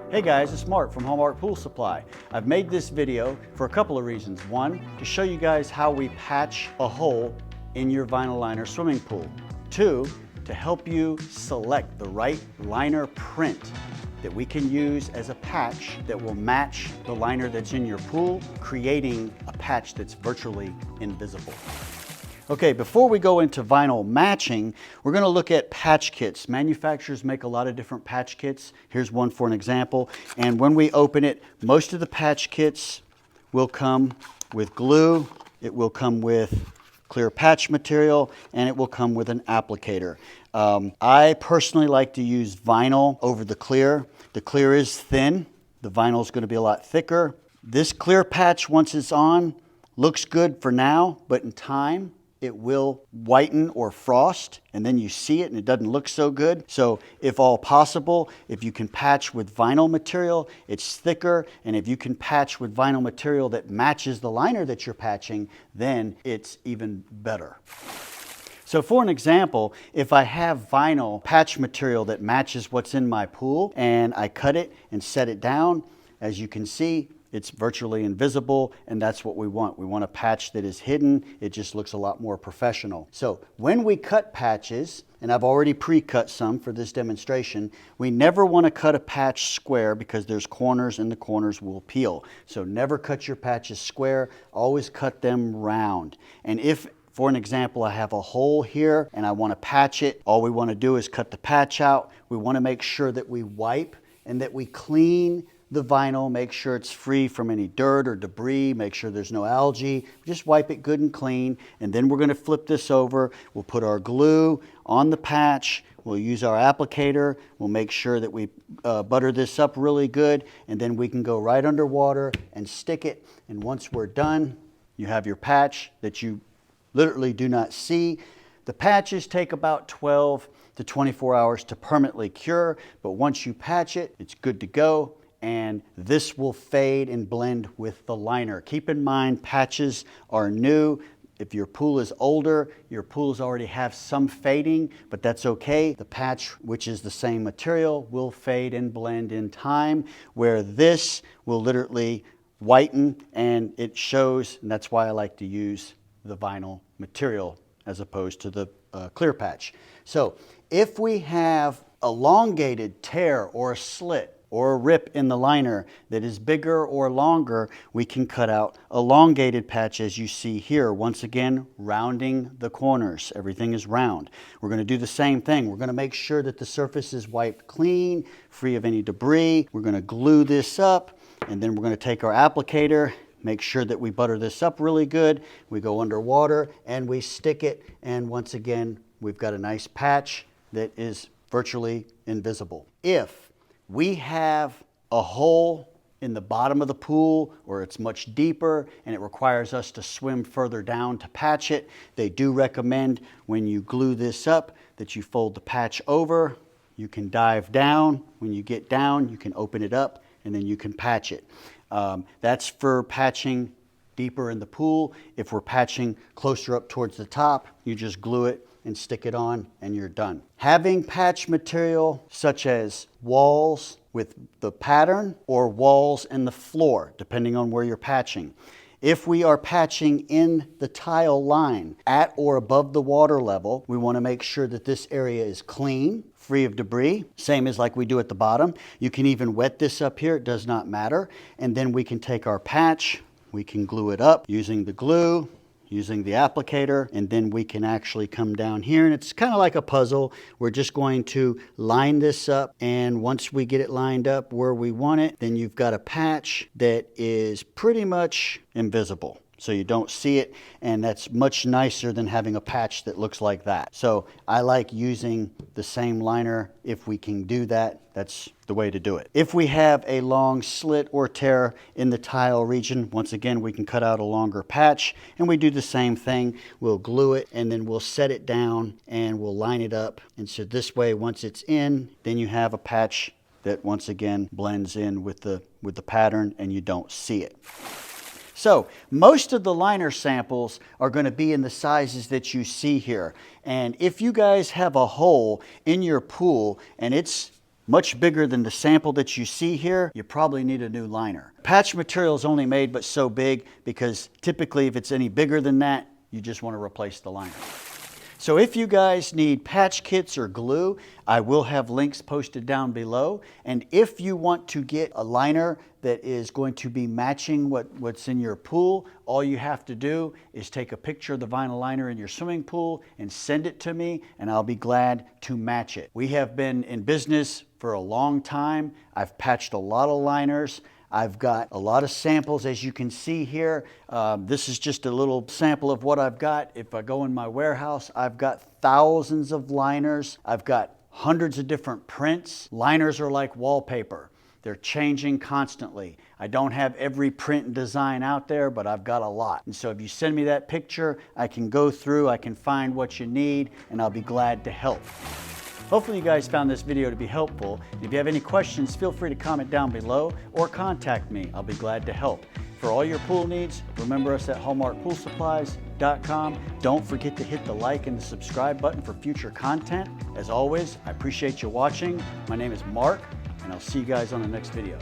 Hey guys, it's Mark from Hallmark Pool Supply. I've made this video for a couple of reasons. One, to show you guys how we patch a hole in your vinyl liner swimming pool. Two, to help you select the right liner print that we can use as a patch that will match the liner that's in your pool, creating a patch that's virtually invisible. Okay, before we go into vinyl matching, we're going to look at patch kits. Manufacturers make a lot of different patch kits. Here's one for an example. And when we open it, most of the patch kits will come with glue, it will come with clear patch material, and it will come with an applicator. I personally like to use vinyl over the clear. The clear is thin. The vinyl is going to be a lot thicker. This clear patch, once it's on, looks good for now, but in time, it will whiten or frost, and then you see it and it doesn't look so good. So if all possible, if you can patch with vinyl material, it's thicker, and if you can patch with vinyl material that matches the liner that you're patching, then it's even better. So for an example, if I have vinyl patch material that matches what's in my pool and I cut it and set it down, as you can see, it's virtually invisible, and that's what we want. We want a patch that is hidden. It just looks a lot more professional. So when we cut patches, and I've already pre-cut some for this demonstration, we never want to cut a patch square because there's corners and the corners will peel. So never cut your patches square, always cut them round. And if, for an example, I have a hole here and I want to patch it, all we want to do is cut the patch out. We want to make sure that we wipe and that we clean the vinyl, make sure it's free from any dirt or debris, make sure there's no algae. Just wipe it good and clean, and then we're going to flip this over. We'll put our glue on the patch. We'll use our applicator. We'll make sure that we butter this up really good, and then we can go right underwater and stick it. And once we're done, you have your patch that you literally do not see. The patches take about 12 to 24 hours to permanently cure, but once you patch it, it's good to go. And this will fade and blend with the liner. Keep in mind, patches are new. If your pool is older, your pools already have some fading, but that's okay. The patch, which is the same material, will fade and blend in time, where this will literally whiten and it shows, and that's why I like to use the vinyl material as opposed to the clear patch. So if we have elongated tear or a slit, or a rip in the liner that is bigger or longer, we can cut out elongated patch as you see here. Once again, rounding the corners. Everything is round. We're going to do the same thing. We're going to make sure that the surface is wiped clean, free of any debris. We're going to glue this up, and then we're going to take our applicator, make sure that we butter this up really good. We go underwater and we stick it, and once again, we've got a nice patch that is virtually invisible. If we have a hole in the bottom of the pool, or it's much deeper and it requires us to swim further down to patch it, they do recommend when you glue this up that you fold the patch over. You can dive down. When you get down, you can open it up and then you can patch it. That's for patching deeper in the pool. If we're patching closer up towards the top, you just glue it and stick it on and you're done. Having patch material such as walls with the pattern or walls and the floor, depending on where you're patching. If we are patching in the tile line at or above the water level, we want to make sure that this area is clean, free of debris, same as like we do at the bottom. You can even wet this up here, it does not matter. And then we can take our patch, we can glue it up using the glue, using the applicator, and then we can actually come down here, and it's kind of like a puzzle. We're just going to line this up, and once we get it lined up where we want it, then you've got a patch that is pretty much invisible. So you don't see it, and that's much nicer than having a patch that looks like that. So I like using the same liner. If we can do that, that's the way to do it. If we have a long slit or tear in the tile region, once again, we can cut out a longer patch, and we do the same thing. We'll glue it, and then we'll set it down, and we'll line it up. And so this way, once it's in, then you have a patch that once again blends in with the pattern, and you don't see it. So most of the liner samples are going to be in the sizes that you see here. And if you guys have a hole in your pool and it's much bigger than the sample that you see here, you probably need a new liner. Patch material is only made but so big because typically if it's any bigger than that, you just want to replace the liner. So if you guys need patch kits or glue, I will have links posted down below. And if you want to get a liner that is going to be matching what's in your pool, all you have to do is take a picture of the vinyl liner in your swimming pool and send it to me, and I'll be glad to match it. We have been in business for a long time. I've patched a lot of liners. I've got a lot of samples, as you can see here. This is just a little sample of what I've got. If I go in my warehouse, I've got thousands of liners. I've got hundreds of different prints. Liners are like wallpaper. They're changing constantly. I don't have every print and design out there, but I've got a lot. And so if you send me that picture, I can go through, I can find what you need, and I'll be glad to help. Hopefully you guys found this video to be helpful. If you have any questions, feel free to comment down below or contact me. I'll be glad to help. For all your pool needs, remember us at hallmarkpoolsupplies.com. Don't forget to hit the like and the subscribe button for future content. As always, I appreciate you watching. My name is Mark, and I'll see you guys on the next video.